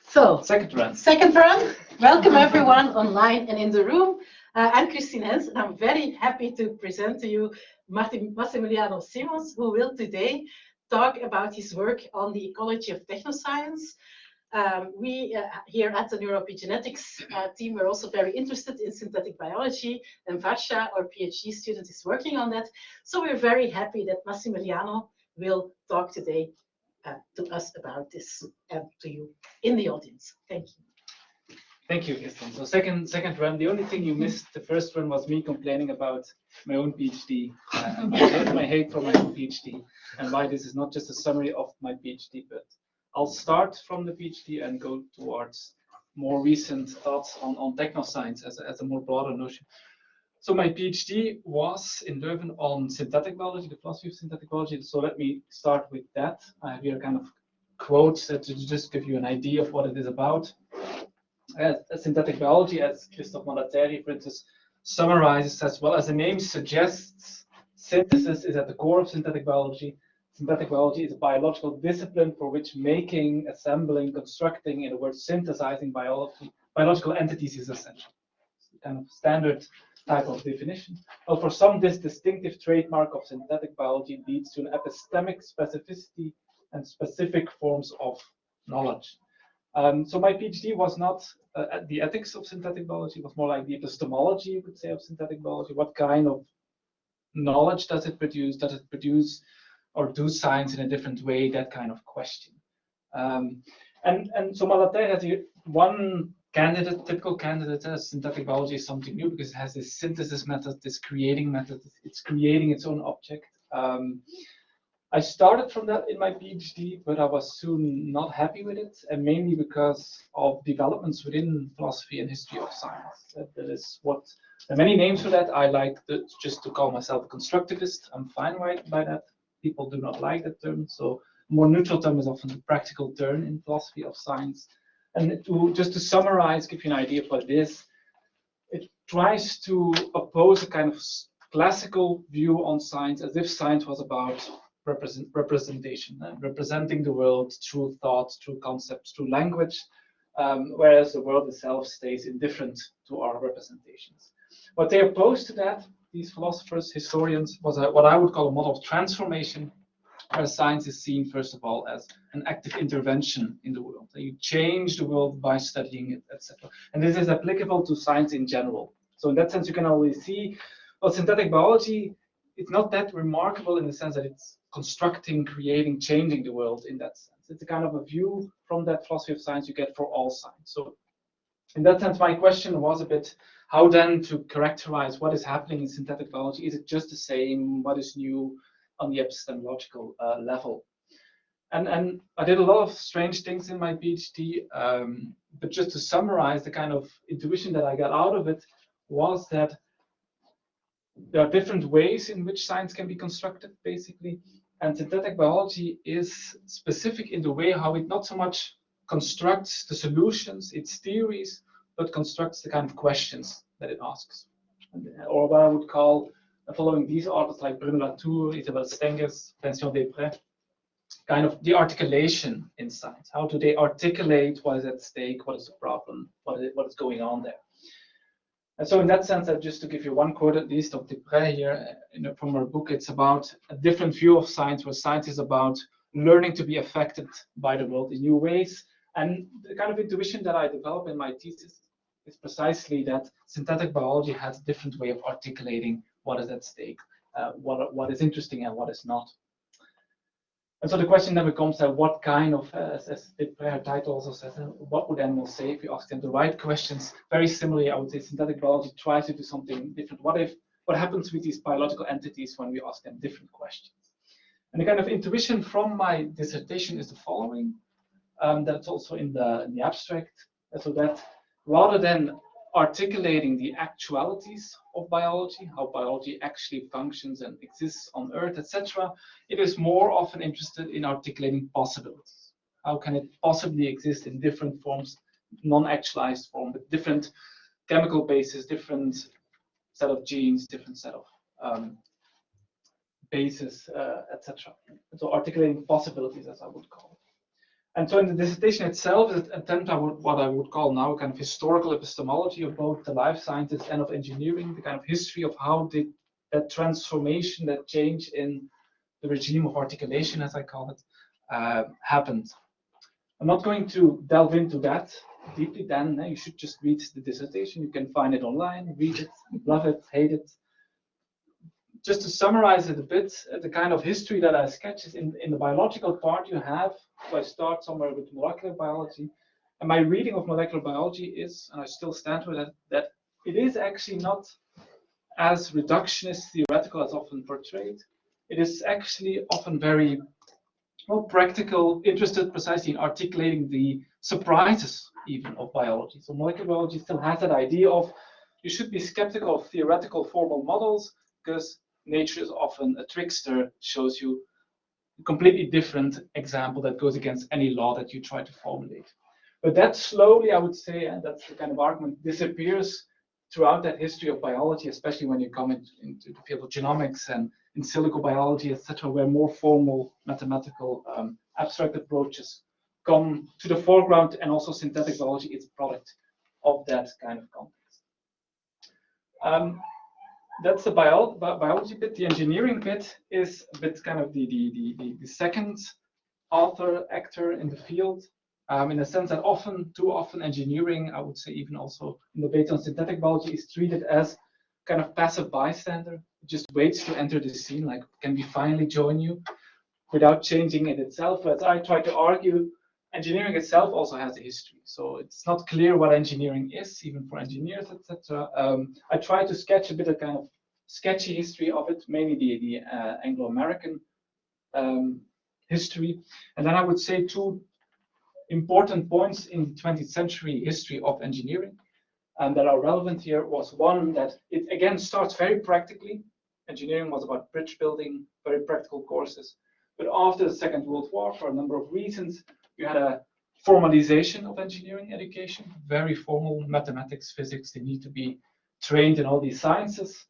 So, second run. Welcome everyone online and in the room. I'm Christine Hens, and I'm very happy to present to you Massimiliano Simons, who will today talk about his work on the ecology of technoscience. We here at the neuroepigenetics team, we're also very interested in synthetic biology, and Varsha, our PhD student, is working on that. So we're very happy that Massimiliano will talk today to us about this and to you in the audience. Thank you. Thank you, Kristen. So second run, the only thing you missed the first run was me complaining about my own PhD, my hate for my own PhD, and why this is not just a summary of my PhD, but I'll start from the PhD and go towards more recent thoughts on technoscience as a more broader notion. So my PhD was in Leuven on synthetic biology, the philosophy of synthetic biology. So let me start with that. I have here kind of quotes that to just give you an idea of what it is about. Synthetic biology, as Christophe Malatteri, for instance, summarizes as well as the name suggests, synthesis is at the core of synthetic biology. Synthetic biology is a biological discipline for which making, assembling, constructing, in other words, synthesizing biological entities is essential. It's the kind of standard type of definition. Well, for some, this distinctive trademark of synthetic biology leads to an epistemic specificity and specific forms of knowledge. So my PhD was not the ethics of synthetic biology, it was more like the epistemology, you could say, of synthetic biology. What kind of knowledge does it produce? Does it produce or do science in a different way? That kind of question. And so Malatteri has here one candidate, typical candidate, as synthetic biology is something new because it has this synthesis method, this creating method, it's creating its own object. I started from that in my PhD, but I was soon not happy with it, and mainly because of developments within philosophy and history of science. That is what, there are many names for that. I like just to call myself a constructivist. I'm fine by that. People do not like that term, so a more neutral term is often the practical term in philosophy of science. And just to summarize, give you an idea of what it is, it tries to oppose a kind of classical view on science as if science was about representation, representing the world through thought, through concepts, through language, whereas the world itself stays indifferent to our representations. What they oppose to that, these philosophers, historians, was what I would call a model of transformation, where science is seen, first of all, as an active intervention in the world. You change the world by studying it, etc. And this is applicable to science in general. So in that sense, you can already see, well, synthetic biology, it's not that remarkable in the sense that it's constructing, creating, changing the world in that sense. It's a kind of a view from that philosophy of science you get for all science. So in that sense, my question was a bit, how then to characterize what is happening in synthetic biology? Is it just the same? What is new on the epistemological level? And I did a lot of strange things in my PhD, but just to summarize, the kind of intuition that I got out of it was that there are different ways in which science can be constructed, basically. And synthetic biology is specific in the way how it not so much constructs the solutions, its theories, but constructs the kind of questions that it asks. Or what I would call, following these authors like Bruno Latour, Isabelle Stengers, Vincent Després, kind of the articulation in science. How do they articulate what is at stake, what is the problem, what is going on there? And so in that sense, just to give you one quote at least of Després here from her book, it's about a different view of science, where science is about learning to be affected by the world in new ways. And the kind of intuition that I developed in my thesis is precisely that synthetic biology has a different way of articulating what is at stake, what is interesting and what is not. And so the question then becomes what kind of, as the title also says, what would animals say if you ask them the right questions? Very similarly, I would say synthetic biology tries to do something different. What happens with these biological entities when we ask them different questions? And the kind of intuition from my dissertation is the following. That's also in the abstract. So that rather than articulating the actualities of biology, how biology actually functions and exists on Earth, etc., it is more often interested in articulating possibilities. How can it possibly exist in different forms, non-actualized form, with different chemical bases, different set of genes, different set of basis, etc. So articulating possibilities, as I would call it. And so in the dissertation itself, it attempts what I would call now a kind of historical epistemology of both the life sciences and of engineering, the kind of history of how did that transformation, that change in the regime of articulation, as I call it, happened. I'm not going to delve into that deeply. Then you should just read the dissertation. You can find it online, read it, love it, hate it. Just to summarize it a bit, the kind of history that I sketch is in the biological part you have. So I start somewhere with molecular biology. And my reading of molecular biology is, and I still stand with it, that it is actually not as reductionist theoretical as often portrayed. It is actually often very practical, interested precisely in articulating the surprises even of biology. So molecular biology still has that idea of you should be skeptical of theoretical formal models because nature is often a trickster, shows you a completely different example that goes against any law that you try to formulate. But that slowly, I would say, and that's the kind of argument, disappears throughout that history of biology, especially when you come into the field of genomics and in silico biology, etc., where more formal mathematical abstract approaches come to the foreground, and also synthetic biology is a product of that kind of context. That's the biology bit. The engineering bit is a bit kind of the second actor in the field, in the sense that too often engineering, I would say even also in the debate on synthetic biology, is treated as kind of passive bystander. It just waits to enter the scene, like, can we finally join you, without changing it itself. As I try to argue, engineering itself also has a history. So it's not clear what engineering is, even for engineers, etc. I try to sketch a bit of kind of sketchy history of it, mainly the Anglo-American history. And then I would say two important points in the 20th century history of engineering that are relevant here was one, that it again starts very practically. Engineering was about bridge building, very practical courses. But after the Second World War, for a number of reasons, you had a formalization of engineering education, very formal mathematics, physics, they need to be trained in all these sciences.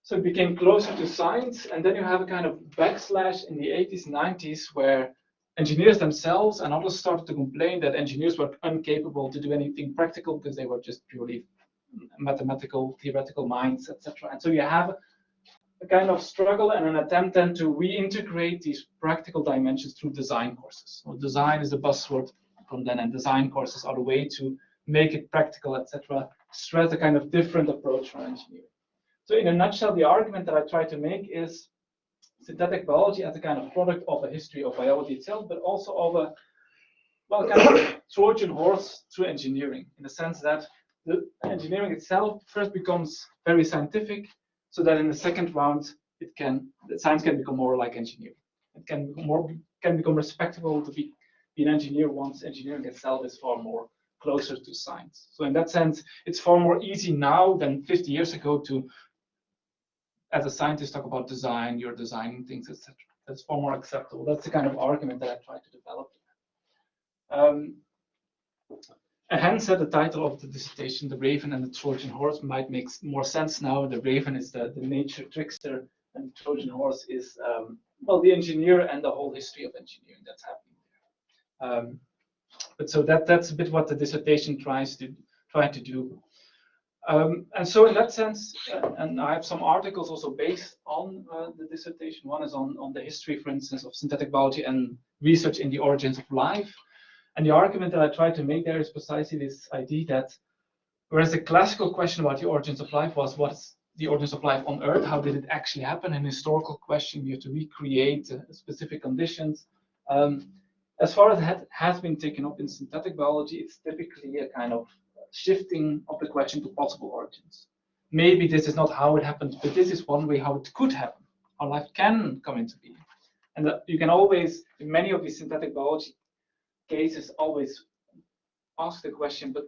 So it became closer to science, and then you have a kind of backslash in the 80s, 90s, where engineers themselves and others started to complain that engineers were incapable to do anything practical because they were just purely mathematical, theoretical minds, etc. And so you have a kind of struggle and an attempt then to reintegrate these practical dimensions through design courses. So design is the buzzword from then, and design courses are the way to make it practical, etc. Stress a kind of different approach for engineering. So in a nutshell, the argument that I try to make is synthetic biology as a kind of product of a history of biology itself, but also of a, kind of Trojan horse to engineering, in the sense that the engineering itself first becomes very scientific, so that in the second round, science can become more like engineering. It can become respectable to be an engineer once engineering itself is far more closer to science. So in that sense, it's far more easy now than 50 years ago to, as a scientist, talk about design, you're designing things, etc. That's far more acceptable. That's the kind of argument that I try to develop. And hence the title of the dissertation, The Raven and the Trojan Horse, might make more sense now. The raven is the nature trickster, and the Trojan horse is, the engineer and the whole history of engineering that's happening there. But so that's a bit what the dissertation tries to do. And so in that sense, and I have some articles also based on the dissertation. One is on the history, for instance, of synthetic biology and research in the origins of life. And the argument that I try to make there is precisely this idea that, whereas the classical question about the origins of life was, what's the origins of life on Earth? How did it actually happen? An historical question, you have to recreate specific conditions. As far as that has been taken up in synthetic biology, it's typically a kind of shifting of the question to possible origins. Maybe this is not how it happened, but this is one way how it could happen, how life can come into being. And you can always, in many of these synthetic biology cases, always ask the question, but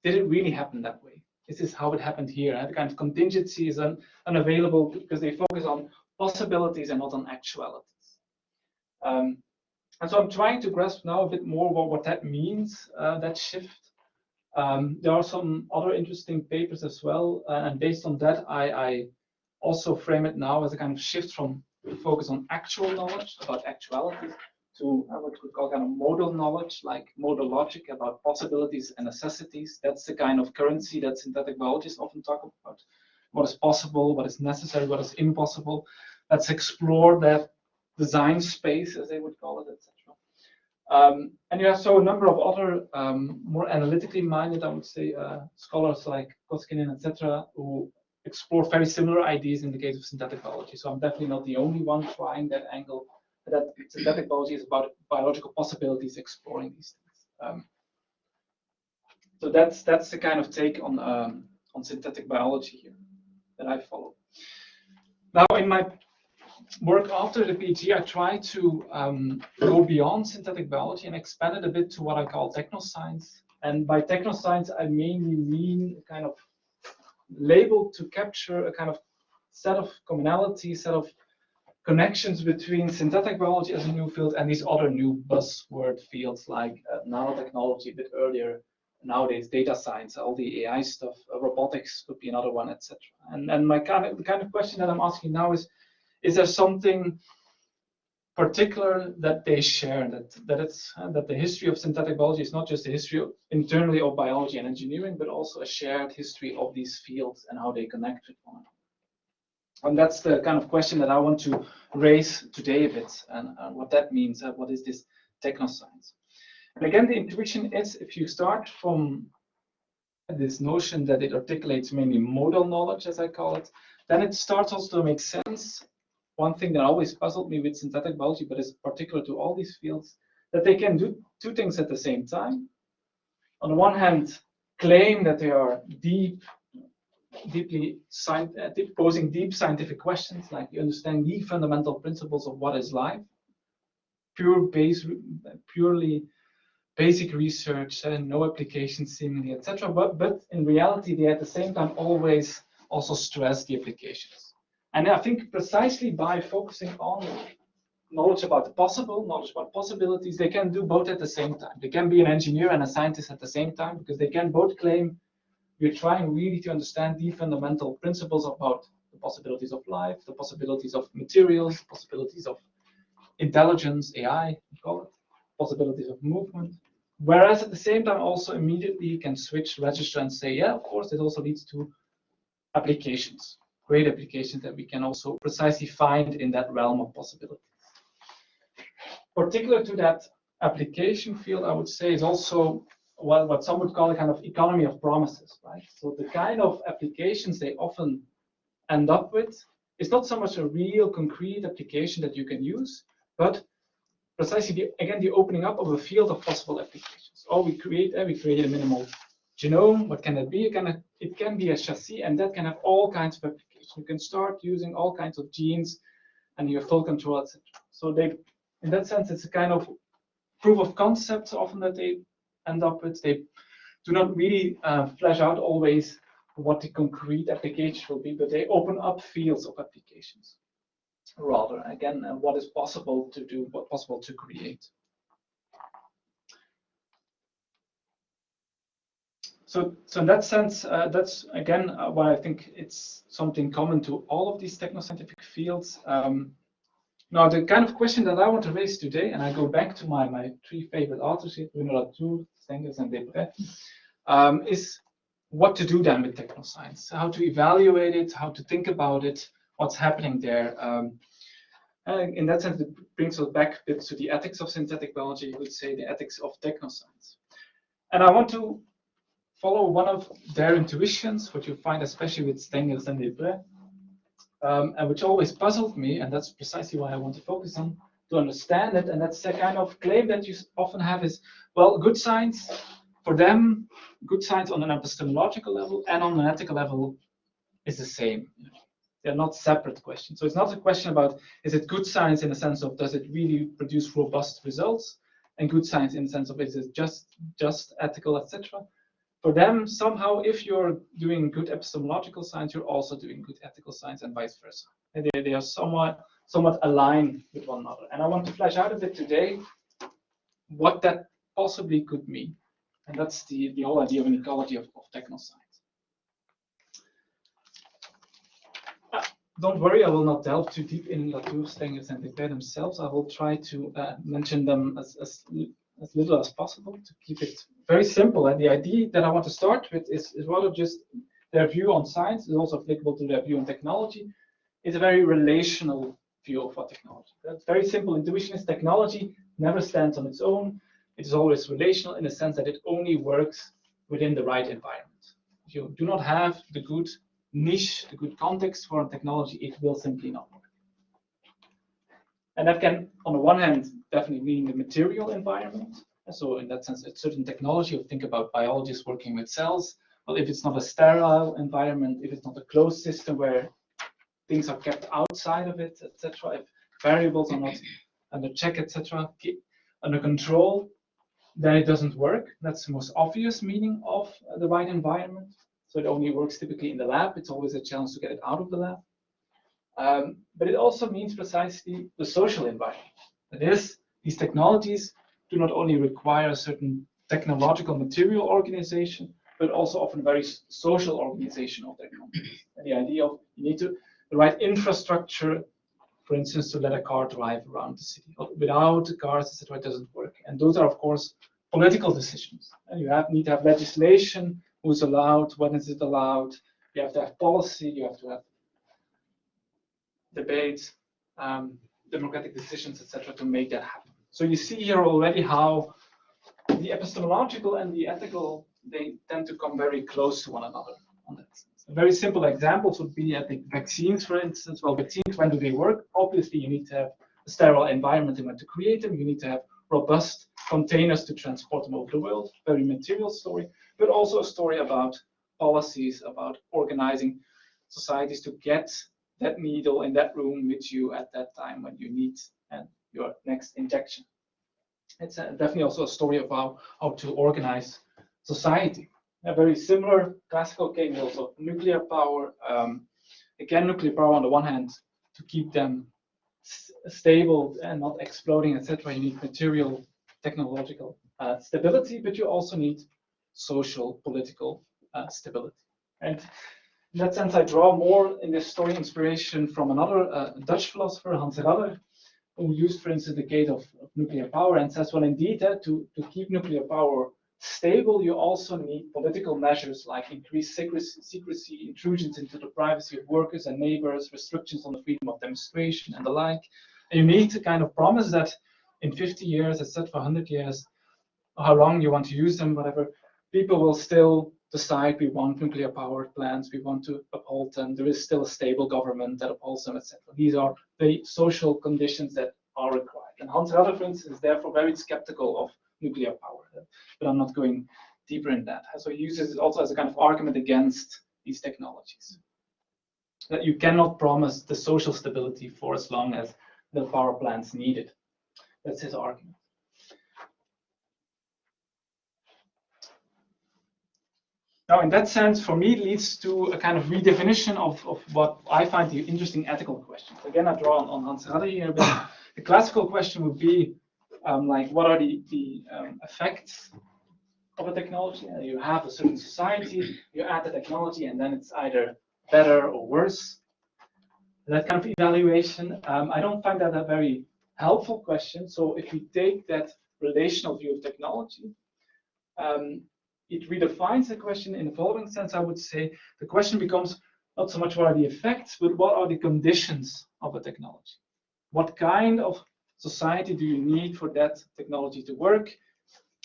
did it really happen that way? This is how it happened here. And the kind of contingency is unavailable because they focus on possibilities and not on actualities. And so I'm trying to grasp now a bit more what that means, that shift. There are some other interesting papers as well, and based on that, I also frame it now as a kind of shift from focus on actual knowledge about actualities to what we call kind of modal knowledge, like modal logic about possibilities and necessities. That's the kind of currency that synthetic biologists often talk about. What is possible, what is necessary, what is impossible. Let's explore that design space, as they would call it, etc. And you have so a number of other more analytically minded, I would say, scholars like Koskinen, etc., who explore very similar ideas in the case of synthetic biology. So I'm definitely not the only one trying that angle. That synthetic biology is about biological possibilities, exploring these things. So that's the kind of take on synthetic biology here that I follow. Now, in my work after the PhD, I try to go beyond synthetic biology and expand it a bit to what I call technoscience. And by technoscience, I mainly mean a kind of label to capture a kind of set of commonalities, set of connections between synthetic biology as a new field and these other new buzzword fields like nanotechnology a bit earlier, nowadays data science, all the AI stuff, robotics could be another one, etc. And the kind of question that I'm asking now is there something particular that they share, that the history of synthetic biology is not just a history internally of biology and engineering, but also a shared history of these fields and how they connect with one another? And that's the kind of question that I want to raise today a bit, and what that means. What is this technoscience? And again, the intuition is, if you start from this notion that it articulates mainly modal knowledge, as I call it, then it starts also to make sense. One thing that always puzzled me with synthetic biology, but is particular to all these fields, that they can do two things at the same time. On the one hand, claim that they are posing deep scientific questions, like you understand the fundamental principles of what is life, purely basic research and no applications seemingly, etc. But in reality, they at the same time always also stress the applications. And I think precisely by focusing on knowledge about the possible, knowledge about possibilities, they can do both at the same time. They can be an engineer and a scientist at the same time, because they can both claim we're trying really to understand the fundamental principles about the possibilities of life, the possibilities of materials, possibilities of intelligence, AI, we call it, possibilities of movement. Whereas at the same time, also immediately you can switch register and say, yeah, of course, it also leads to applications, great applications that we can also precisely find in that realm of possibilities. Particular to that application field, I would say, is also what some would call a kind of economy of promises, right? So the kind of applications they often end up with is not so much a real concrete application that you can use, but precisely the opening up of a field of possible applications. Oh, we create a minimal genome. What can that be? It can be a chassis, and that can have all kinds of applications. You can start using all kinds of genes, and you have full control, etc. So in that sense, it's a kind of proof of concept often that they end up with. They do not really flesh out always what the concrete application will be, but they open up fields of applications. Rather, again, what is possible to do, what's possible to create. So in that sense, that's again why I think it's something common to all of these technoscientific fields. Now, the kind of question that I want to raise today, and I go back to my three favorite authors here, Bruno Latour, Stengers, and Debré, is what to do then with technoscience, how to evaluate it, how to think about it, what's happening there. In that sense, it brings us back a bit to the ethics of synthetic biology, you would say the ethics of technoscience. And I want to follow one of their intuitions, which you find especially with Stengers and Debré, and which always puzzled me, and that's precisely why I want to focus on, to understand it. And that's the kind of claim that you often have is, well, good science, for them, good science on an epistemological level and on an ethical level is the same. They're not separate questions. So it's not a question about, is it good science in the sense of, does it really produce robust results? And good science in the sense of, is it just ethical, etc. For them, somehow, if you're doing good epistemological science, you're also doing good ethical science, and vice versa. And they are somewhat aligned with one another. And I want to flesh out a bit today what that possibly could mean. And that's the whole idea of an ecology of technoscience. don't worry, I will not delve too deep in Latour's things and prepare themselves. I will try to mention them as little as possible to keep it very simple. And the idea that I want to start with is rather just their view on science. Is also applicable to their view on technology. It's a very relational view of what technology. That's very simple. Intuition is technology never stands on its own. It is always relational in the sense that it only works within the right environment. If you do not have the good niche, the good context for a technology, it will simply not work. And that can, on the one hand, definitely mean the material environment. So in that sense, a certain technology, think about biologists working with cells. Well, if it's not a sterile environment, if it's not a closed system where things are kept outside of it, etc., if variables are not under check, etc., under control, then it doesn't work. That's the most obvious meaning of the right environment. So it only works typically in the lab. It's always a challenge to get it out of the lab. But it also means precisely the social environment. That is, these technologies do not only require a certain technological material organization, but also often very social organization of their companies. And the idea of you need the right infrastructure, for instance, to let a car drive around the city. Without cars, etc., it doesn't work. And those are, of course, political decisions. And you need to have legislation, who's allowed, when is it allowed. You have to have policy, you have to have debate, democratic decisions, etc., to make that happen. So you see here already how the epistemological and the ethical, they tend to come very close to one another on that. Very simple examples would be, I think, vaccines, for instance. Well, vaccines, when do they work? Obviously, you need to have a sterile environment in which to create them. You need to have robust containers to transport them over the world. Very material story, but also a story about policies, about organizing societies to get that needle in that room with you at that time when you need your next injection. It's definitely also a story of how to organize society. A very similar classical case also nuclear power. Again, nuclear power on the one hand, to keep them stable and not exploding, etc. You need material, technological stability, but you also need social, political stability. And in that sense, I draw more in this story inspiration from another Dutch philosopher, Hans Radder, who used, for instance, the case of nuclear power and says, well, indeed, to keep nuclear power stable, you also need political measures like increased secrecy, intrusions into the privacy of workers and neighbors, restrictions on the freedom of demonstration and the like. And you need to kind of promise that in 50 years, etc., for 100 years, how long you want to use them, whatever, people will still decide we want nuclear power plants, we want to uphold them, there is still a stable government that upholds them, etc. These are the social conditions that are required. And Hans Radder, for instance, is therefore very skeptical of nuclear power, but I'm not going deeper in that. So he uses it also as a kind of argument against these technologies. That you cannot promise the social stability for as long as the power plants need it. That's his argument. Now, in that sense, for me, it leads to a kind of redefinition of what I find the interesting ethical questions. Again, I draw on Hans Radder here, but the classical question would be, like, what are the effects of a technology? You have a certain society, you add the technology, and then it's either better or worse. That kind of evaluation, I don't find that a very helpful question. So if we take that relational view of technology, it redefines the question in the following sense. I would say the question becomes not so much what are the effects, but what are the conditions of a technology? What kind of society do you need for that technology to work?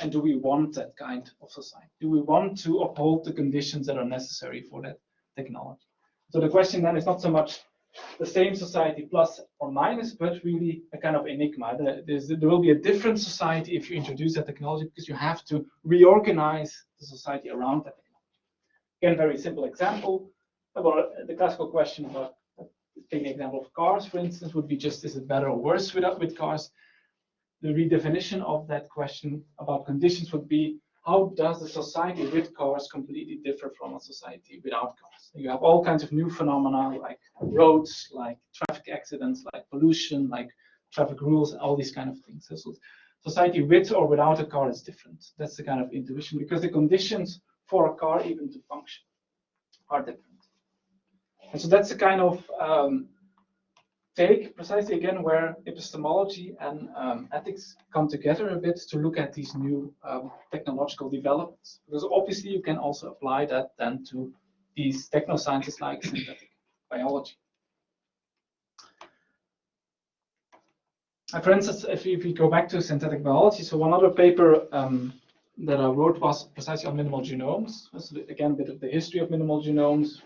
And do we want that kind of society? Do we want to uphold the conditions that are necessary for that technology? So the question then is not so much the same society plus or minus, but really a kind of enigma. There will be a different society if you introduce that technology, because you have to reorganize the society around that technology. Again, very simple example. About the classical question about taking the example of cars, for instance, would be just, is it better or worse with cars? The redefinition of that question about conditions would be, how does a society with cars completely differ from a society without cars? You have all kinds of new phenomena like roads, like traffic accidents, like pollution, like traffic rules, all these kind of things. So society with or without a car is different. That's the kind of intuition, because the conditions for a car even to function are different. And so that's a kind of take precisely again where epistemology and ethics come together a bit to look at these new technological developments. Because obviously you can also apply that then to these technosciences like synthetic biology. And for instance, if we go back to synthetic biology, so one other paper that I wrote was precisely on minimal genomes. So again, a bit of the history of minimal genomes,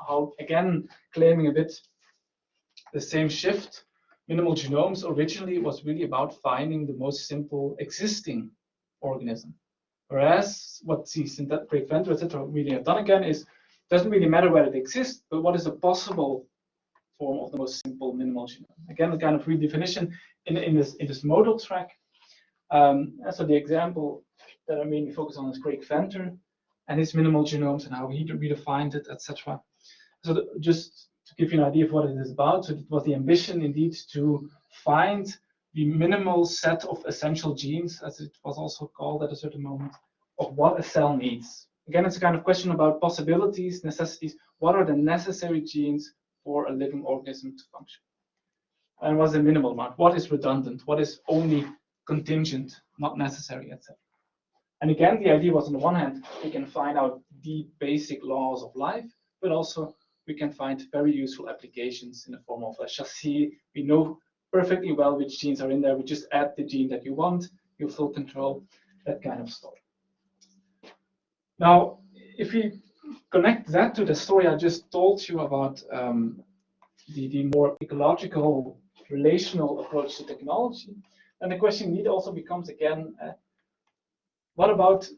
how again claiming a bit the same shift. Minimal genomes originally was really about finding the most simple existing organism. Whereas what the synthetic preventer, etc., really have done again is doesn't really matter where it exists, but what is a possible form of the most simple minimal genome. Again, a kind of redefinition in this modal track. So the example that I mainly focus on is Craig Venter and his minimal genomes and how he redefined it, etc. So just to give you an idea of what it is about, so it was the ambition indeed to find the minimal set of essential genes, as it was also called at a certain moment, of what a cell needs. Again, it's a kind of question about possibilities, necessities. What are the necessary genes for a living organism to function? And what's the minimal amount? What is redundant? What is only contingent, not necessary, etc. And again, the idea was on the one hand, we can find out the basic laws of life, but also we can find very useful applications in the form of a chassis. We know perfectly well which genes are in there. We just add the gene that you want, you full control, that kind of story. Now, if we connect that to the story I just told you about the more ecological, relational approach to technology, then the question indeed also becomes again, what about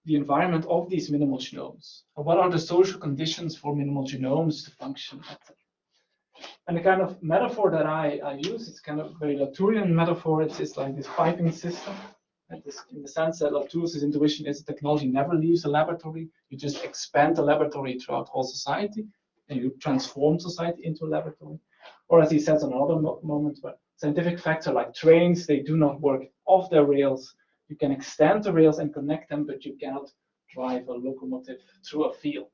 the environment of these minimal genomes? Or what are the social conditions for minimal genomes to function, etc. And the kind of metaphor that I use, it's kind of very Latourian metaphor. It's like this piping system. And this, in the sense that Latour's intuition is technology never leaves the laboratory. You just expand the laboratory throughout whole society, and you transform society into a laboratory. Or as he says on another moment, where scientific facts are like trains, they do not work off their rails. You can extend the rails and connect them, but you cannot drive a locomotive through a field.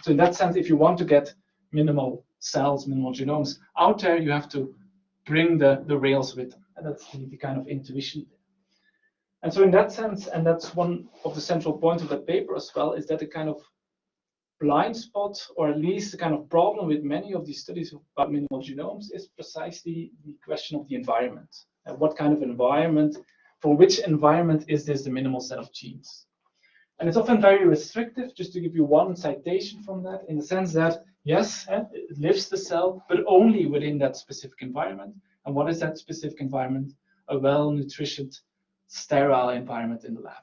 So in that sense, if you want to get minimal cells, minimal genomes out there, you have to bring the rails with them. And that's the kind of intuition there. And so in that sense, and that's one of the central points of the paper as well, is that a kind of blind spot, or at least the kind of problem with many of these studies about minimal genomes is precisely the question of the environment. And what kind of environment, for which environment is this the minimal set of genes? And it's often very restrictive, just to give you one citation from that, in the sense that, yes, it lives the cell, but only within that specific environment. And what is that specific environment? A well-nutritioned, sterile environment in the lab.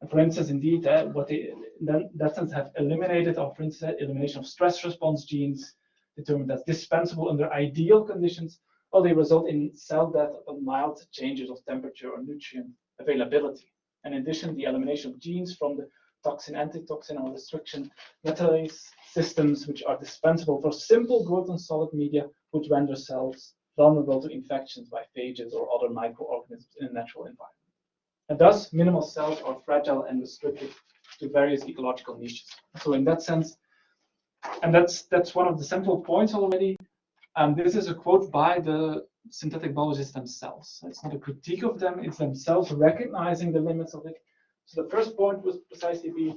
And for instance, indeed, what they in that sense have eliminated, or for instance, elimination of stress response genes, determined as dispensable under ideal conditions, or they result in cell death upon mild changes of temperature or nutrient availability. And in addition, the elimination of genes from the toxin, antitoxin, or restriction metallase systems, which are dispensable for simple growth in solid media, which render cells vulnerable to infections by phages or other microorganisms in a natural environment. And thus, minimal cells are fragile and restricted to various ecological niches. So in that sense, and that's one of the central points already. This is a quote by the synthetic biologists themselves. It's not a critique of them, it's themselves recognizing the limits of it. So the first point was precisely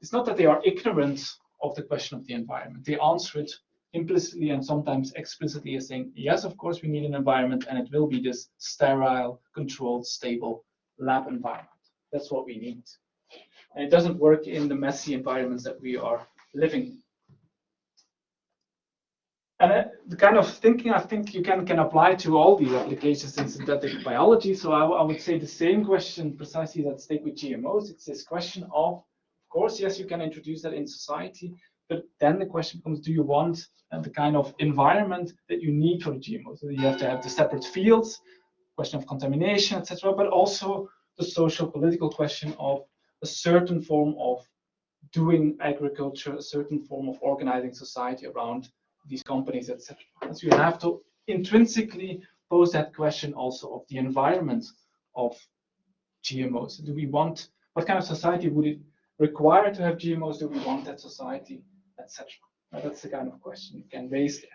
it's not that they are ignorant of the question of the environment. They answer it implicitly and sometimes explicitly as saying, yes, of course, we need an environment, and it will be this sterile, controlled, stable lab environment. That's what we need. And it doesn't work in the messy environments that we are living in. And the kind of thinking I think you can apply to all these applications in synthetic biology. So I would say the same question precisely that's stake with GMOs. It's this question of course, yes, you can introduce that in society, but then the question becomes, do you want the kind of environment that you need for the GMOs? So you have to have the separate fields, question of contamination, etc., but also the social political question of a certain form of doing agriculture, a certain form of organizing society around these companies, etc. So you have to intrinsically pose that question also of the environment of GMOs. Do we want, what kind of society would it require to have GMOs? Do we want that society? etc. That's the kind of question you can raise there.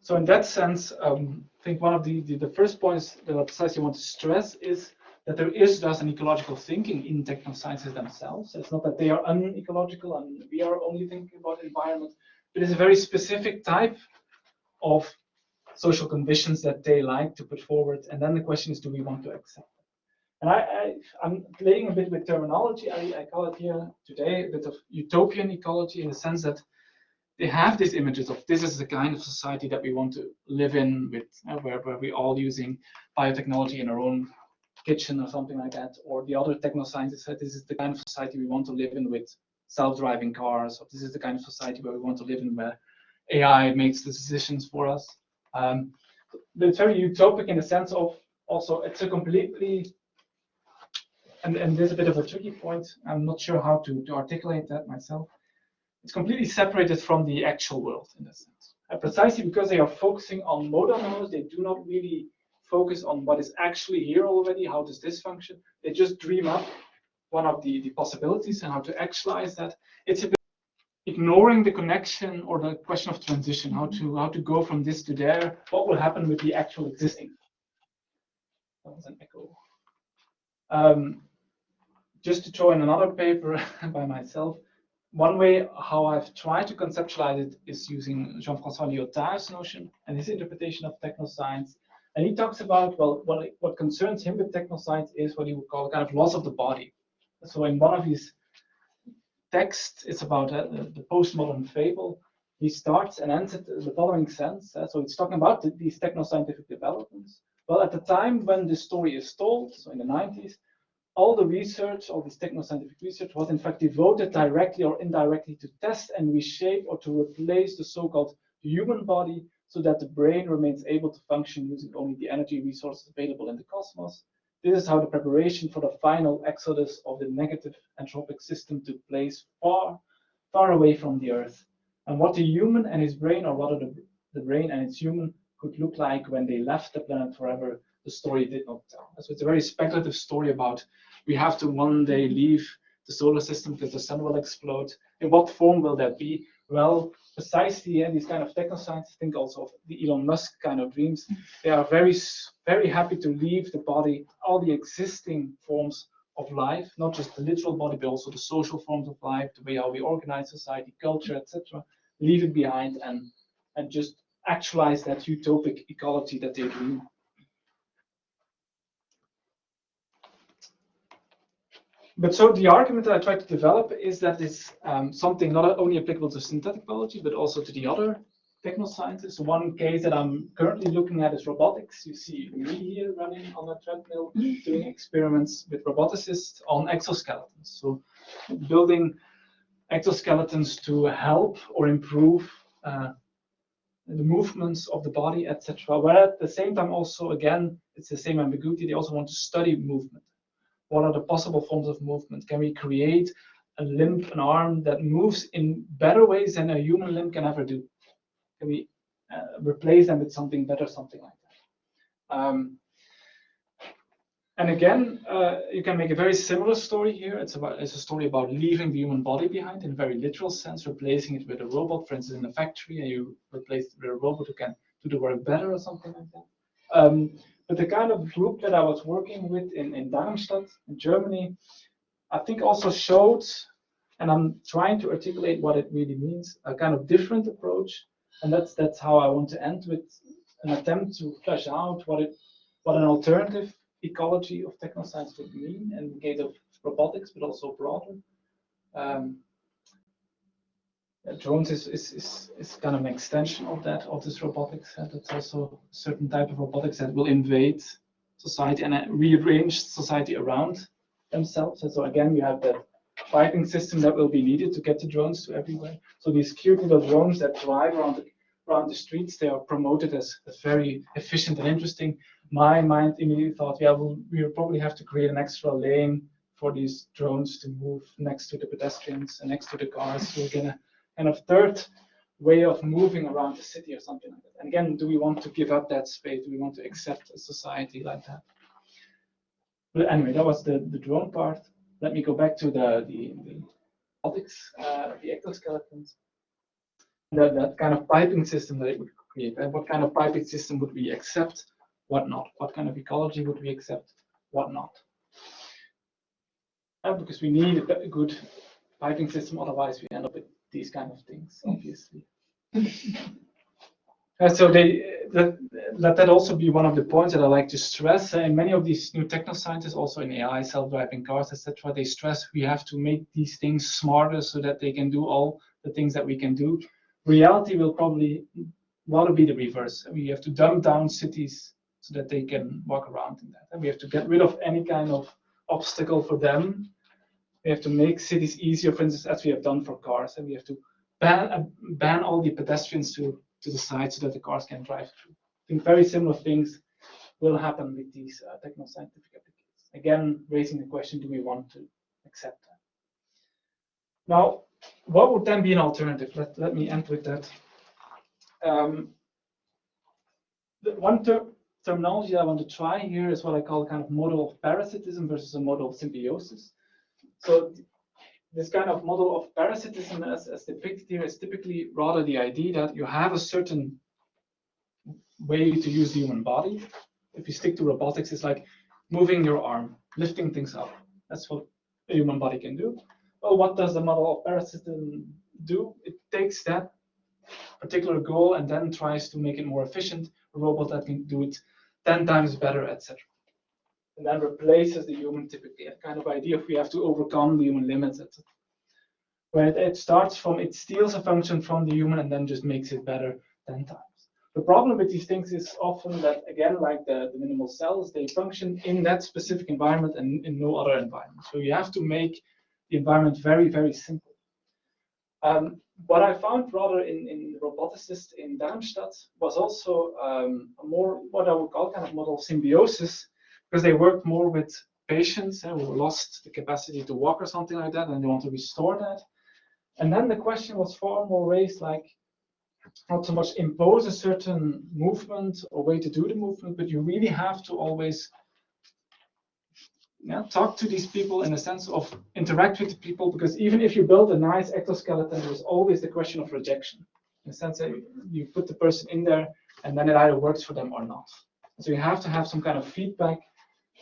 So in that sense, I think one of the first points that I precisely want to stress is that there is thus an ecological thinking in technosciences themselves. It's not that they are unecological and we are only thinking about the environment, but it's a very specific type of social conditions that they like to put forward. And then the question is, do we want to accept it? And I'm playing a bit with terminology. I call it here today a bit of utopian ecology, in the sense that they have these images of this is the kind of society that we want to live in, with where we're all using biotechnology in our own kitchen or something like that. Or the other technoscientists said this is the kind of society we want to live in with self-driving cars, or this is the kind of society where we want to live in where AI makes the decisions for us. But it's very utopic in the sense of also it's a completely, and there's a bit of a tricky point. I'm not sure how to articulate that myself. It's completely separated from the actual world in a sense. And precisely because they are focusing on modal knowledge, they do not really focus on what is actually here already. How does this function? They just dream up one of the possibilities and how to actualize that. It's a bit ignoring the connection or the question of transition, how to go from this to there, what will happen with the actual existing. That was an echo. Just to throw in another paper by myself, one way how I've tried to conceptualize it is using Jean-François Lyotard's notion and his interpretation of technoscience. And he talks about, well, what concerns him with technoscience is what he would call kind of loss of the body. So in one of his texts, it's about the postmodern fable. He starts and ends it in the following sense. So it's talking about these technoscientific developments. Well, at the time when the story is told, so in the 90s, all the research, all this technoscientific research was in fact devoted directly or indirectly to test and reshape or to replace the so-called human body so that the brain remains able to function using only the energy resources available in the cosmos. This is how the preparation for the final exodus of the negative anthropic system took place far, far away from the Earth. And what the human and his brain, or rather the brain and its human, could look like when they left the planet forever, the story did not tell. So it's a very speculative story about we have to one day leave the solar system because the sun will explode. In what form will that be? Well, precisely, and these kind of technoscientists think also of the Elon Musk kind of dreams. They are very, very happy to leave the body, all the existing forms of life, not just the literal body, but also the social forms of life, the way how we organize society, culture, etc. Leave it behind and just actualize that utopic ecology that they dream. But so the argument that I try to develop is that it's something not only applicable to synthetic biology, but also to the other technosciences. One case that I'm currently looking at is robotics. You see me here running on a treadmill, doing experiments with roboticists on exoskeletons. So building exoskeletons to help or improve the movements of the body, etc. Where at the same time also, again, it's the same ambiguity. They also want to study movement. What are the possible forms of movement? Can we create a limb, an arm that moves in better ways than a human limb can ever do? Can we replace them with something better, something like that? And again, you can make a very similar story here. It's a story about leaving the human body behind in a very literal sense, replacing it with a robot, for instance, in a factory, and you replace it with a robot who can do the work better or something like that. But the kind of group that I was working with in Darmstadt, in Germany, I think also showed, and I'm trying to articulate what it really means, a kind of different approach. And that's how I want to end, with an attempt to flesh out what an alternative ecology of technoscience would mean in the case of robotics, but also broader. Drones is kind of an extension of that, of this robotics. That's also a certain type of robotics that will invade society and rearrange society around themselves. And so again, you have that piping system that will be needed to get the drones to everywhere. So these cute little drones that drive around the streets, they are promoted as very efficient and interesting. My mind immediately thought, yeah, we'll probably have to create an extra lane for these drones to move next to the pedestrians and next to the cars. We're gonna kind of third way of moving around the city or something like that. And again, do we want to give up that space? Do we want to accept a society like that? But anyway, that was the drone part. Let me go back to the robotics, the exoskeletons. That kind of piping system that it would create. And what kind of piping system would we accept? What not? What kind of ecology would we accept? What not? Because we need a good piping system, otherwise we end up with these kind of things, obviously. So let that also be one of the points that I like to stress. In many of these new technoscientists, also in AI, self-driving cars, etc., they stress we have to make these things smarter so that they can do all the things that we can do. Reality will probably want to be the reverse. We have to dumb down cities so that they can walk around in that. And we have to get rid of any kind of obstacle for them. We have to make cities easier, for instance, as we have done for cars. And we have to ban all the pedestrians to the side so that the cars can drive through. I think very similar things will happen with these technoscientific applications. Again, raising the question, do we want to accept that? Now, what would then be an alternative? Let me end with that. The one terminology I want to try here is what I call a kind of model of parasitism versus a model of symbiosis. So this kind of model of parasitism as depicted here is typically rather the idea that you have a certain way to use the human body. If you stick to robotics, it's like moving your arm, lifting things up. That's what a human body can do. Well, what does the model of parasitism do? It takes that particular goal and then tries to make it more efficient, a robot that can do it 10 times better, etc. And then replaces the human, typically, a kind of idea if we have to overcome the human limits, etc. Where it starts from, it steals a function from the human and then just makes it better 10 times. The problem with these things is often that, again, like the minimal cells, they function in that specific environment and in no other environment. So you have to make the environment very, very simple. What I found rather in roboticists in Darmstadt was also a more, what I would call kind of model of symbiosis, because they worked more with patients who lost the capacity to walk or something like that, and they want to restore that. And then the question was far more raised, like, not so much impose a certain movement or way to do the movement, but you really have to always talk to these people in a sense of interact with the people, because even if you build a nice exoskeleton, there's always the question of rejection. In the sense that you put the person in there and then it either works for them or not. So you have to have some kind of feedback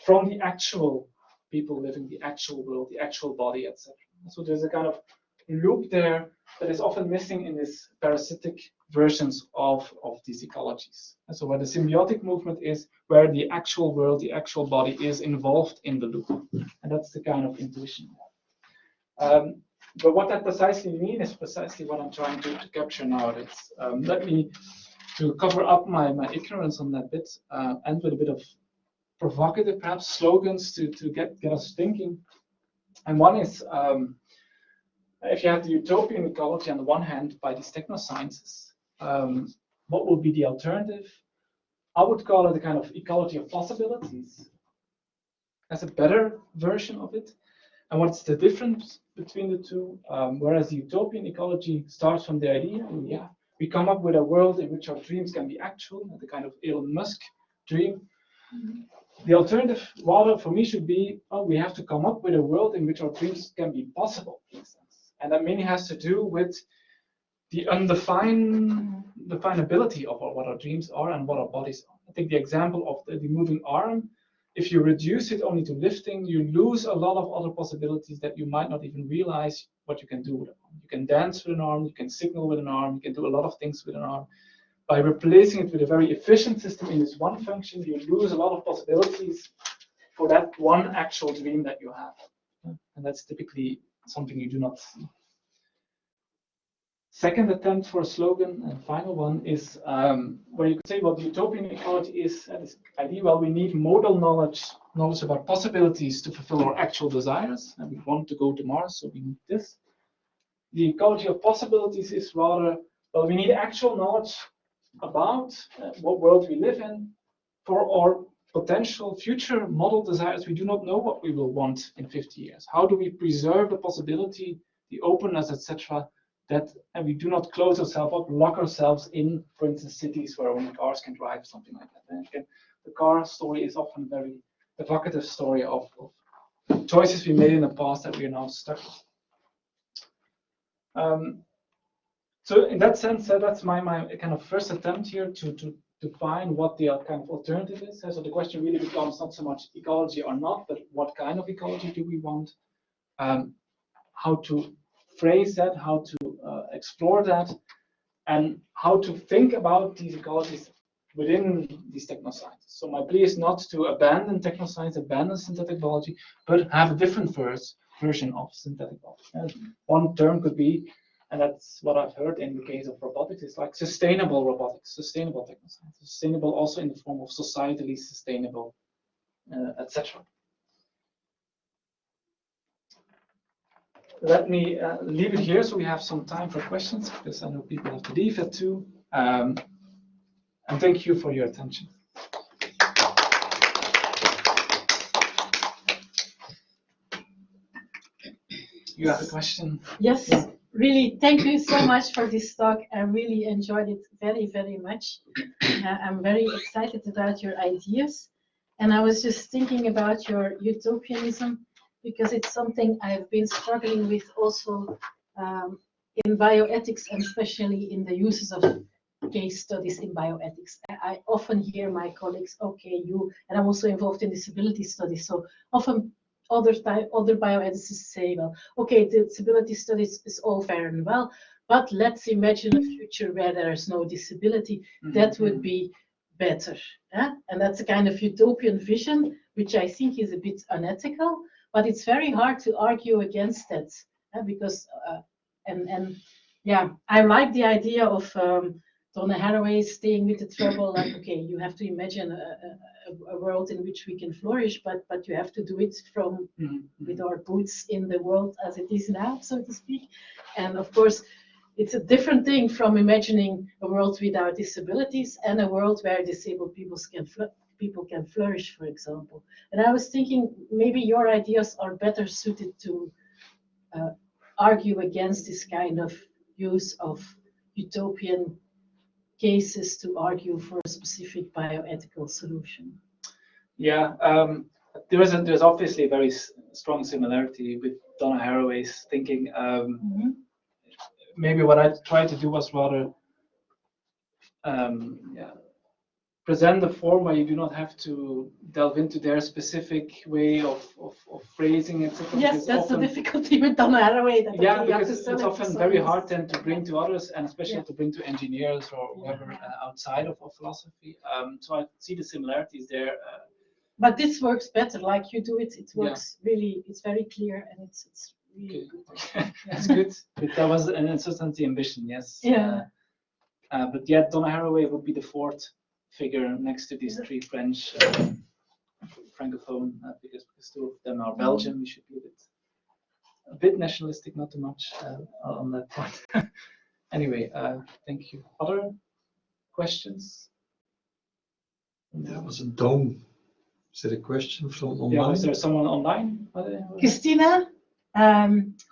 from the actual people living the actual world, the actual body, etc. So there's a kind of loop there that is often missing in these parasitic versions of these ecologies. And so where the symbiotic movement is where the actual world, the actual body is involved in the loop. And that's the kind of intuition. But what that precisely means is precisely what I'm trying to capture nowadays. Let me, to cover up my ignorance on that bit, end with a bit of provocative, perhaps, slogans to get us thinking. And one is, if you have the utopian ecology on the one hand by these technosciences, what would be the alternative? I would call it a kind of ecology of possibilities as a better version of it. And what's the difference between the two? Whereas the utopian ecology starts from the idea, we come up with a world in which our dreams can be actual, the kind of Elon Musk dream. The alternative, rather, for me, should be, we have to come up with a world in which our dreams can be possible, in a sense. And that mainly has to do with the undefinability of what our dreams are and what our bodies are. I think the example of the moving arm, if you reduce it only to lifting, you lose a lot of other possibilities that you might not even realize what you can do with an arm. You can dance with an arm, you can signal with an arm, you can do a lot of things with an arm. By replacing it with a very efficient system in this one function, you lose a lot of possibilities for that one actual dream that you have. And that's typically something you do not see. Second attempt for a slogan, and final one, is where you could say what the utopian ecology is. This idea, well, we need modal knowledge about possibilities to fulfill our actual desires, and we want to go to Mars, so we need this. The ecology of possibilities is rather, well, we need actual knowledge about what world we live in for our potential future model desires. We do not know what we will want in 50 years. How do we preserve the possibility, the openness, etc., that we do not close ourselves up, lock ourselves in, for instance, cities where only cars can drive, something like that. And again, the car story is often very evocative story of choices we made in the past that we are now stuck with. So in that sense, that's my kind of first attempt here to define what the kind of alternative is. So the question really becomes not so much ecology or not, but what kind of ecology do we want? How to phrase that, how to explore that, and how to think about these ecologies within these technosciences. So my plea is not to abandon technoscience, abandon synthetic biology, but have a different version of synthetic biology. And one term could be, and that's what I've heard in the case of robotics, is like sustainable robotics, sustainable technoscience, sustainable also in the form of societally sustainable, etc. Let me leave it here so we have some time for questions, because I know people have to leave at 2. And thank you for your attention. You have a question? Yes, yeah. Really, thank you so much for this talk. I really enjoyed it very, very much. I'm very excited about your ideas. And I was just thinking about your utopianism, because it's something I've been struggling with also in bioethics, and especially in the uses of case studies in bioethics. I often hear my colleagues, okay, and I'm also involved in disability studies, so often other bioethicists say, well, okay, disability studies is all fair and well, but let's imagine a future where there is no disability. That would be better. And that's a kind of utopian vision, which I think is a bit unethical, but it's very hard to argue against that, because yeah, I like the idea of Donna Haraway staying with the trouble, like, okay, you have to imagine a world in which we can flourish, but you have to do it from with our boots in the world as it is now, so to speak. And of course, it's a different thing from imagining a world without disabilities and a world where disabled people can flourish, for example. And I was thinking maybe your ideas are better suited to argue against this kind of use of utopian cases to argue for a specific bioethical solution. Yeah, there's obviously a very strong similarity with Donna Haraway's thinking. Maybe what I tried to do was rather present the form where you do not have to delve into their specific way of phrasing it. Yes, that's the difficulty with Donna Haraway. Yeah, because it's often very hard then to bring to others, and especially to bring to engineers or whoever outside of philosophy. So I see the similarities there. But this works better, like you do it. It works really. It's very clear, and it's really good. That's good. But that was an certainly the ambition, yes. Yeah. But yet, Donna Haraway would be the 4th figure next to these 3 French francophone, because 2 of them are Belgian. We should be a bit nationalistic, not too much on that point. Anyway, thank you. Other questions? That was a dome. Is there a question from online? Yeah, is there someone online? Christina,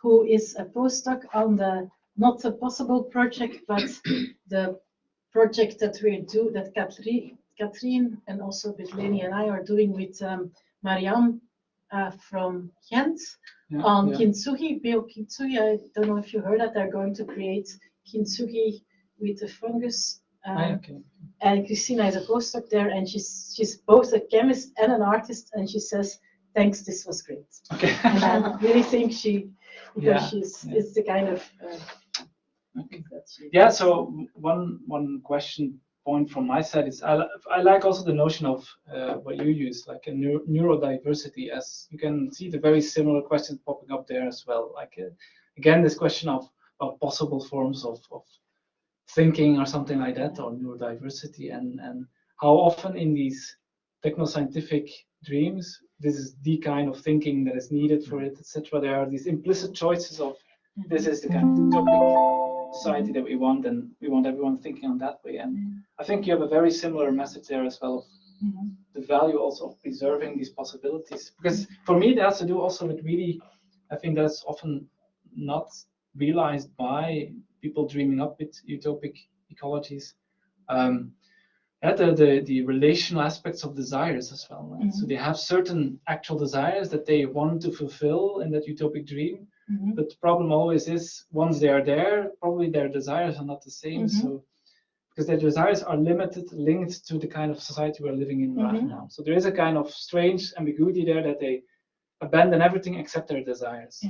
who is a postdoc on the Not a Possible project, but the project that that Katrien and also with Leni and I are doing with Marianne from Ghent on kintsugi, bio-kintsugi. I don't know if you heard that they're going to create kintsugi with a fungus. And Christina is a postdoc there, and she's both a chemist and an artist, and she says, thanks, this was great. Okay. And I really think it's the kind of yeah, so one question point from my side is I like also the notion of what you use, like a neurodiversity, as you can see the very similar questions popping up there as well. Like again, this question of possible forms of thinking or something like that, or neurodiversity, and how often in these technoscientific dreams this is the kind of thinking that is needed for it, etc. There are these implicit choices of this is the kind of utopic society that we want, and we want everyone thinking on that way. And I think you have a very similar message there as well, of the value also of preserving these possibilities. Because for me, that has to do also with really, I think that's often not realized by people dreaming up with utopic ecologies. the relational aspects of desires as well. Right? So they have certain actual desires that they want to fulfill in that utopic dream. But the problem always is, once they are there, probably their desires are not the same. So because their desires are limited, linked to the kind of society we're living in right now. So there is a kind of strange ambiguity there that they abandon everything except their desires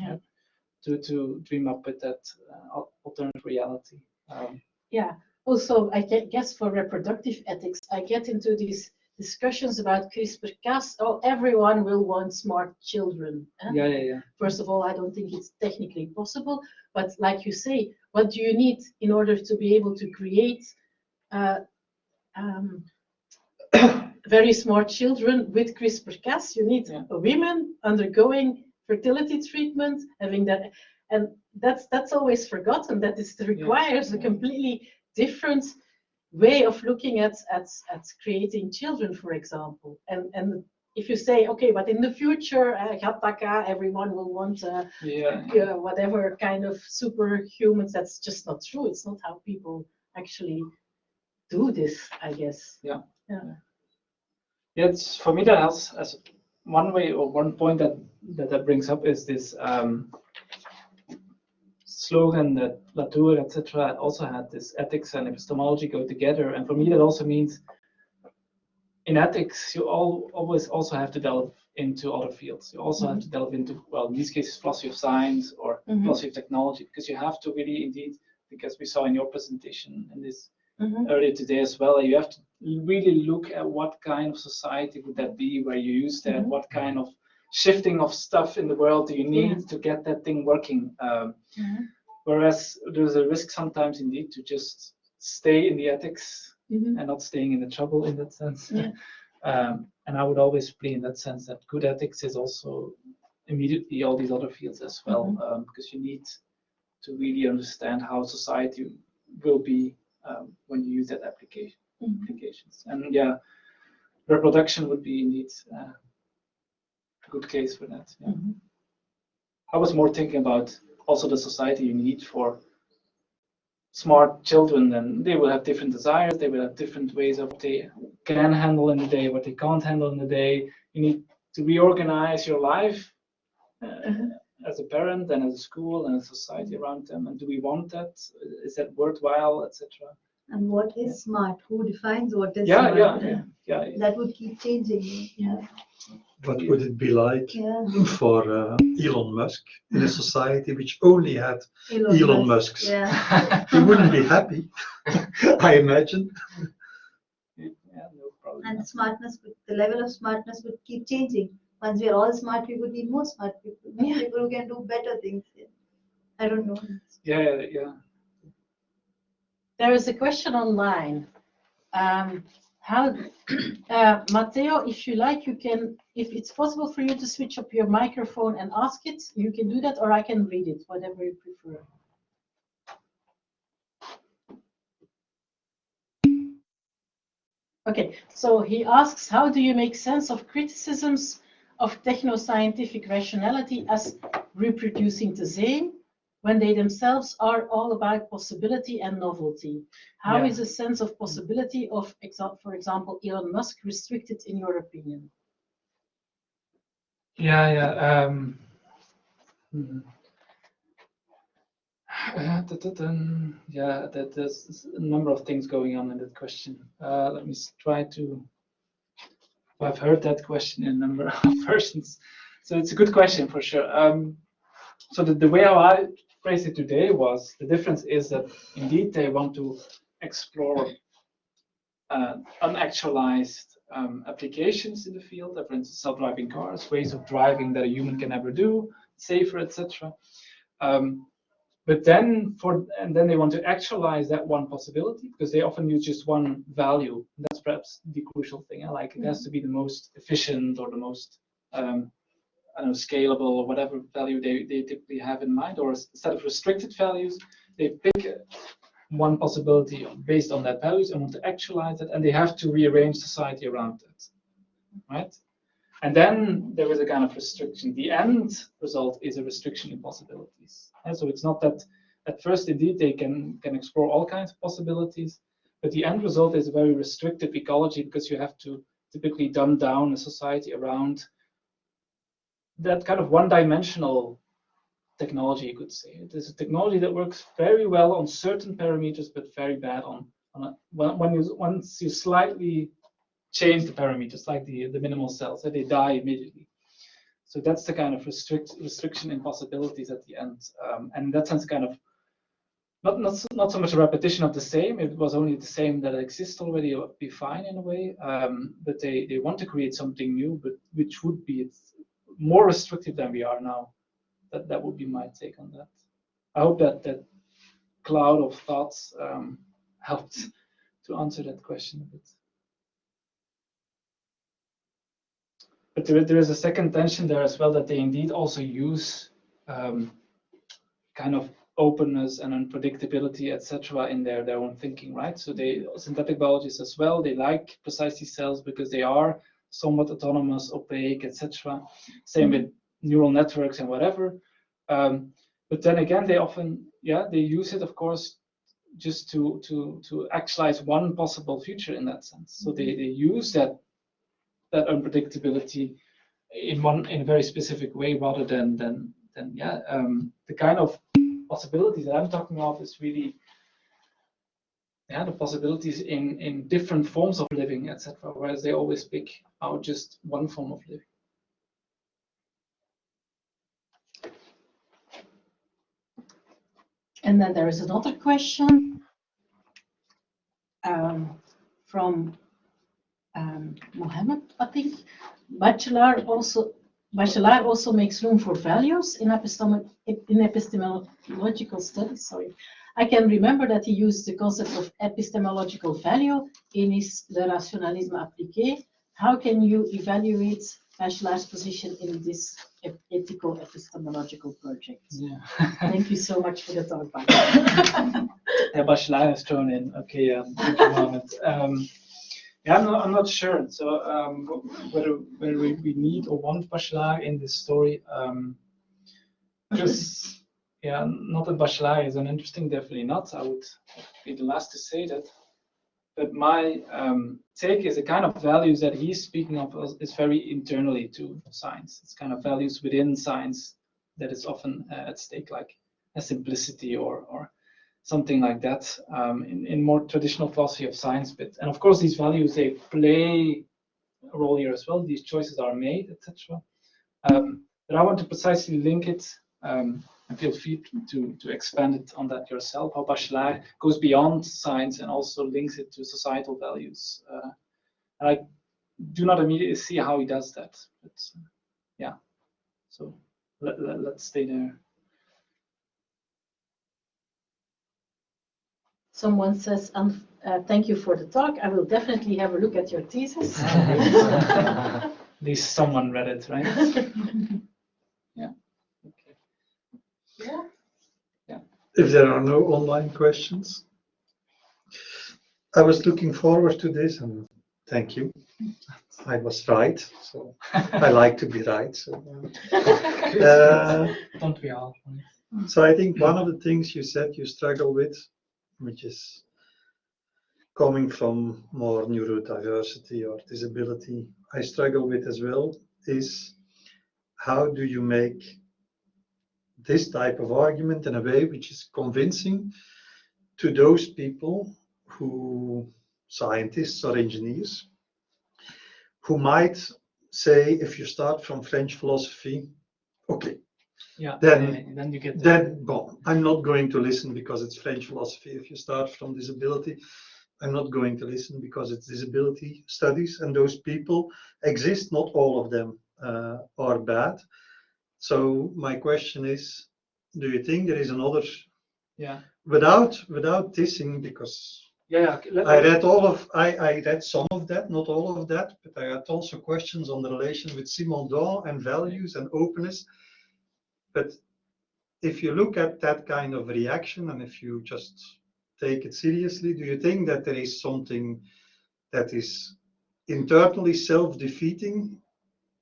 to dream up with that alternative reality. Also, I guess for reproductive ethics, I get into these discussions about CRISPR-Cas. Oh, everyone will want smart children. First of all, I don't think it's technically possible, but like you say, what do you need in order to be able to create very smart children with CRISPR-Cas? You need women undergoing fertility treatment, having that, and that's always forgotten, that it requires a completely different way of looking at creating children, for example. And if you say, okay, but in the future, everyone will want whatever kind of superhumans, that's just not true. It's not how people actually do this, I guess. It's, for me, that has as one way or one point that brings up is this slogan that Latour, etc., also had, this ethics and epistemology go together. And for me, that also means in ethics, you always also have to delve into other fields. You also have to delve into, well, in these cases, philosophy of science or philosophy of technology, because you have to really, indeed, because we saw in your presentation and this earlier today as well, you have to really look at what kind of society would that be where you use that, what kind of shifting of stuff in the world do you need to get that thing working. Whereas there's a risk sometimes indeed to just stay in the ethics and not staying in the trouble in that sense. And I would always play in that sense that good ethics is also immediately all these other fields as well, because you need to really understand how society will be when you use that applications. And reproduction would be indeed a good case for that. I was more thinking about also the society you need for smart children, and they will have different desires, they will have different ways of what they can handle in the day, what they can't handle in the day. You need to reorganize your life as a parent and as a school and a society around them. And do we want that? Is that worthwhile, etc.? And what is smart? Who defines what is smart? That would keep changing. What would it be like for Elon Musk in a society which only had Elon Musks? He wouldn't be happy, I imagine. No problem. And smartness, the level of smartness would keep changing. Once we are all smart, we would need more smart people. People who can do better things. I don't know. There is a question online. Matteo, if you like, you can, if it's possible for you to switch up your microphone and ask it, you can do that, or I can read it, whatever you prefer. Okay, so he asks, how do you make sense of criticisms of technoscientific rationality as reproducing the same, when they themselves are all about possibility and novelty? How is a sense of possibility of, for example, Elon Musk restricted in your opinion? There's a number of things going on in that question. Let me try to. I've heard that question in a number of versions, so it's a good question for sure. So the way how I phrased it today was, the difference is that indeed they want to explore unactualized applications in the field, for instance, self-driving cars, ways of driving that a human can never do, safer, etc. But then they want to actualize that one possibility, because they often use just one value. That's perhaps the crucial thing. Like it has to be the most efficient or the most scalable, or whatever value they typically have in mind. Or instead of restricted values, they pick one possibility based on that values and want to actualize it, and they have to rearrange society around that, right? And then there is a kind of restriction. The end result is a restriction in possibilities. And so it's not that at first, indeed, they can explore all kinds of possibilities, But the end result is a very restrictive ecology, because you have to typically dumb down a society around that kind of one-dimensional technology, you could say. It is a technology that works very well on certain parameters, but very bad once you slightly change the parameters, like the minimal cells, that they die immediately. So that's the kind of restriction in possibilities at the end. And in that sense, kind of not so much a repetition of the same. It was only the same that exists already, would be fine in a way. But they want to create something new, but which would be more restrictive than we are now. That would be my take on that. I hope that cloud of thoughts helped to answer that question a bit. But there is a second tension there as well, that they indeed also use kind of openness and unpredictability, etc., in their own thinking, right? So synthetic biologists as well, they like precisely cells because they are somewhat autonomous, opaque, etc. Same with neural networks and whatever. But then again, they often, they use it, of course, just to actualize one possible future in that sense. So they use that unpredictability in a very specific way, rather than the kind of possibilities that I'm talking about is really the possibilities in different forms of living, etc. Whereas they always pick out just one form of living. And then there is another question from Mohammed, I think. Bachelor also makes room for values in epistemological studies. Sorry, I can remember that he used the concept of epistemological value in his Le Rationalisme Appliqué. How can you evaluate Bachelar's position in this ethical epistemological project? Yeah. Thank you so much for the talk. Bachelard is thrown in. Okay, thank you, Mohammed. I'm not sure. So whether we need or want Bachelard in this story, because not that Bachelard is uninteresting, definitely not. I would be the last to say that. But my take is the kind of values that he's speaking of is very internally to science. It's kind of values within science that is often at stake, like a simplicity or something like that in more traditional philosophy of science. And of course, these values, they play a role here as well. These choices are made, etc. But I want to precisely link it and feel free to expand it on that yourself, how Bachelard goes beyond science and also links it to societal values. And I do not immediately see how he does that, but so let's stay there. Someone says, thank you for the talk. I will definitely have a look at your thesis. At least someone read it, right? Yeah. Okay. Yeah. If there are no online questions, I was looking forward to this, and thank you. I was right, so I like to be right. So, don't we all? So I think one of the things you said you struggle with, which is coming from more neurodiversity or disability, I struggle with as well, is how do you make this type of argument in a way which is convincing to those people scientists or engineers, who might say, if you start from French philosophy, okay, then you get I'm not going to listen because it's French philosophy. If you start from disability, I'm not going to listen because it's disability studies, and those people exist. Not all of them are bad. So my question is, do you think there is another? Without dissing, because I read some of that, not all of that, but I had also questions on the relation with Simondon and values and openness. But if you look at that kind of reaction, and if you just take it seriously, do you think that there is something that is internally self-defeating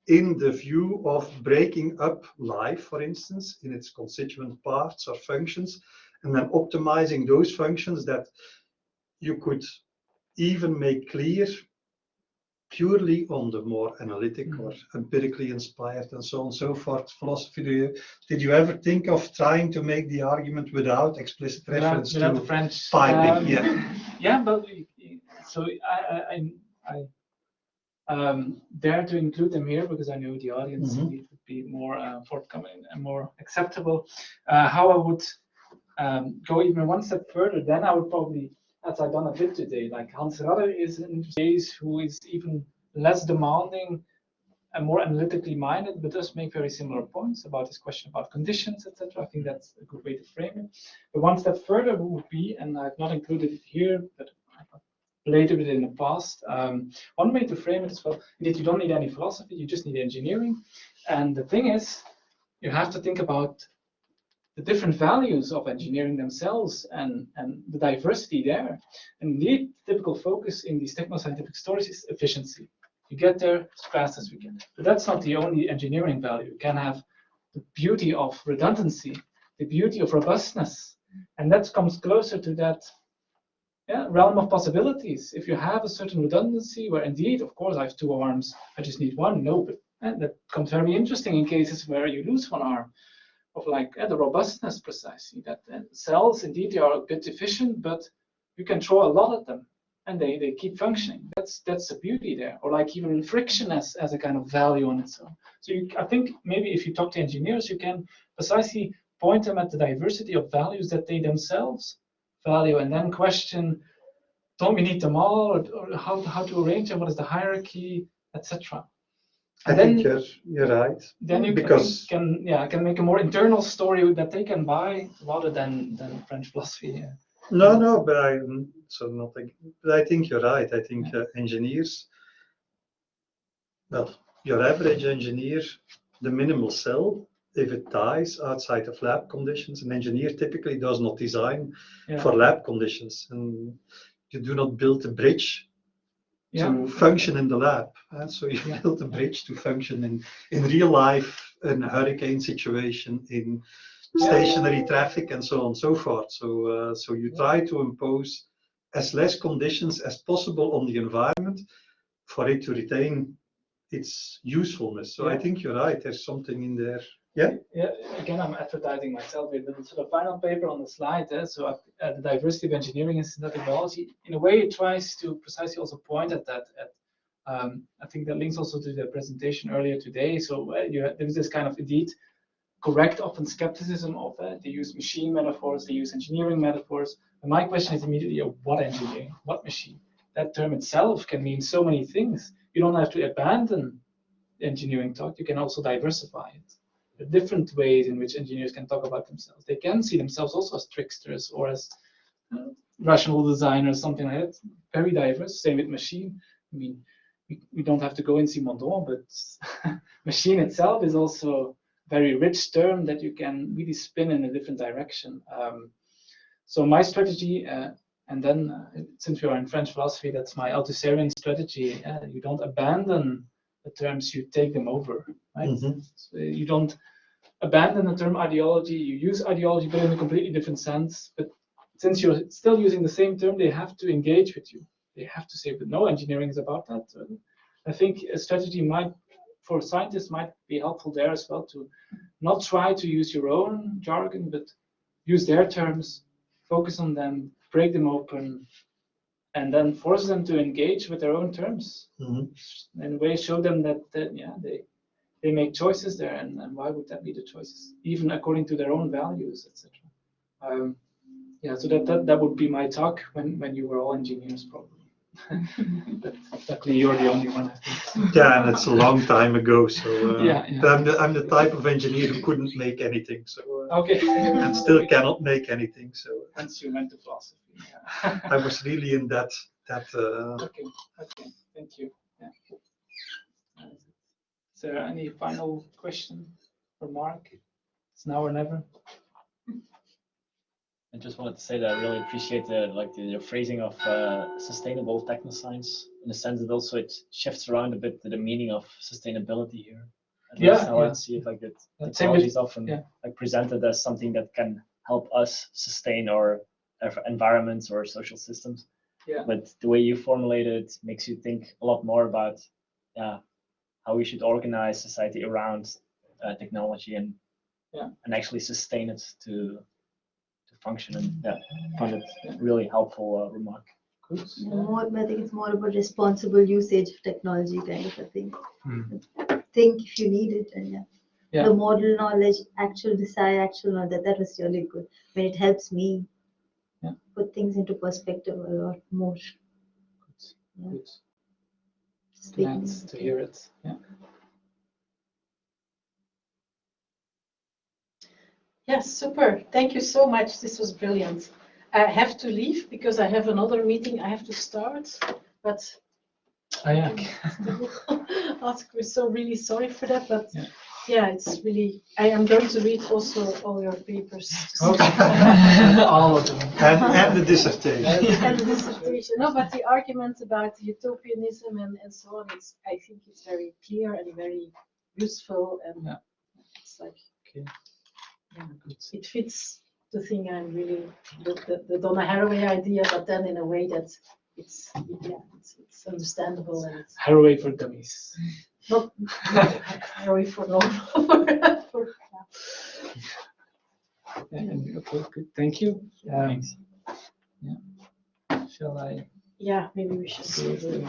in the view of breaking up life, for instance, in its constituent parts or functions, and then optimizing those functions that you could even make clear purely on the more analytic or empirically inspired and so on and so forth philosophy. Did you ever think of trying to make the argument without explicit reference without to the French piping? yeah, but so I dare to include them here because I know the audience would be more forthcoming and more acceptable. How I would go even one step further, then I would probably, as I've done a bit today, like Hans Radder is an case who is even less demanding and more analytically minded, but does make very similar points about this question about conditions, etc. I think that's a good way to frame it. But one step further would be, and I've not included it here, but later in the past, one way to frame it is, well, indeed, you don't need any philosophy, you just need engineering. And the thing is, you have to think about the different values of engineering themselves and the diversity there. And indeed, the typical focus in these techno-scientific stories is efficiency. You get there as fast as we can. But that's not the only engineering value. You can have the beauty of redundancy, the beauty of robustness. And that comes closer to that realm of possibilities. If you have a certain redundancy, where indeed, of course, I have two arms, I just need one. No, but that becomes very interesting in cases where you lose one arm. Of like the robustness, precisely, that cells indeed they are a bit efficient, but you can throw a lot at them and they keep functioning. That's the beauty there. Or like even friction as a kind of value on its own. So I think maybe if you talk to engineers, you can precisely point them at the diversity of values that they themselves value, and then question, don't we need them all, or how to arrange them, what is the hierarchy, etc. I think you're right. Then you can make a more internal story that they can buy rather than French philosophy. Yeah. No, but I think you're right. I think engineers, well, your average engineer, the minimal cell, if it dies outside of lab conditions, an engineer typically does not design for lab conditions, and you do not build a bridge to function in the lab. So you build a bridge to function in real life, in a hurricane situation, in stationary traffic, and so on and so forth. So you try to impose as less conditions as possible on the environment for it to retain its usefulness. So I think you're right. There's something in there. Yeah. Again, I'm advertising myself here. So the final paper on the slide. So the diversity of engineering and synthetic biology, in a way, it tries to precisely also point at that. I think that links also to the presentation earlier today. So there's this kind of indeed correct often skepticism of they use machine metaphors, they use engineering metaphors. And my question is immediately, what engineering, what machine? That term itself can mean so many things. You don't have to abandon engineering talk. You can also diversify it. There are different ways in which engineers can talk about themselves. They can see themselves also as tricksters or as rational designers, something like that. Very diverse. Same with machine. I mean, we don't have to go and see Modal, but machine itself is also a very rich term that you can really spin in a different direction. So my strategy, and then since we are in French philosophy, that's my Althusserien strategy. You don't abandon the terms, you take them over. Right? So you don't abandon the term ideology, you use ideology but in a completely different sense. But since you're still using the same term, they have to engage with you. They have to say, but no, engineering is about that. So I think a strategy for scientists might be helpful there as well, to not try to use your own jargon, but use their terms, focus on them, break them open, and then force them to engage with their own terms. In a way, show them that they make choices there, and why would that be the choices, even according to their own values, etc. So that would be my talk when you were all engineers, probably. But luckily, you're the only one, I think. Yeah, and it's a long time ago. So I'm the type of engineer who couldn't make anything. So and still cannot make anything. So hence you went to philosophy. I was really in that. Okay, thank you. Yeah. Is there any final question for Mark? It's now or never. I just wanted to say that I really appreciate the phrasing of sustainable technoscience, in the sense that also it shifts around a bit to the meaning of sustainability here. At least how I see it, like that technology is often like presented as something that can help us sustain our environments or social systems. Yeah. But the way you formulate it makes you think a lot more about how we should organize society around technology and actually sustain it to function. And I find it really helpful remark. Good. I think it's more about responsible usage of technology kind of a thing. Think if you need it, and the model knowledge, actual desire, actual knowledge, that was really good. I mean, it helps me put things into perspective a lot more. Good. Speaking Glad to hear it. Yeah. Yes, super. Thank you so much. This was brilliant. I have to leave because I have another meeting I have to start, but we're so really sorry for that, but it's really, I am going to read also all your papers. All of them. And the dissertation. And the dissertation. No, but the argument about utopianism and so on, I think it's very clear and very useful, and it's like, it fits the thing I'm really, the Donna Haraway idea, but then in a way that it's understandable and it's Haraway for dummies. not Haraway for normal. Okay, good. Thank you. Thanks. Shall I? Yeah, maybe we should see it.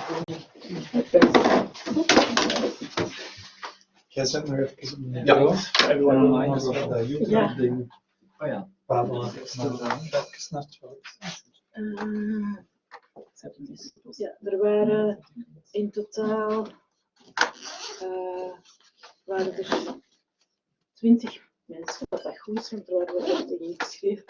Jij zet nog even een Everyone online as of well. dat YouTube-ding. Oh ja. Even naar het veld. Ja, er waren in totaal waren er 20 mensen, wat dat goed is, want er waren wel echt ingeschreven.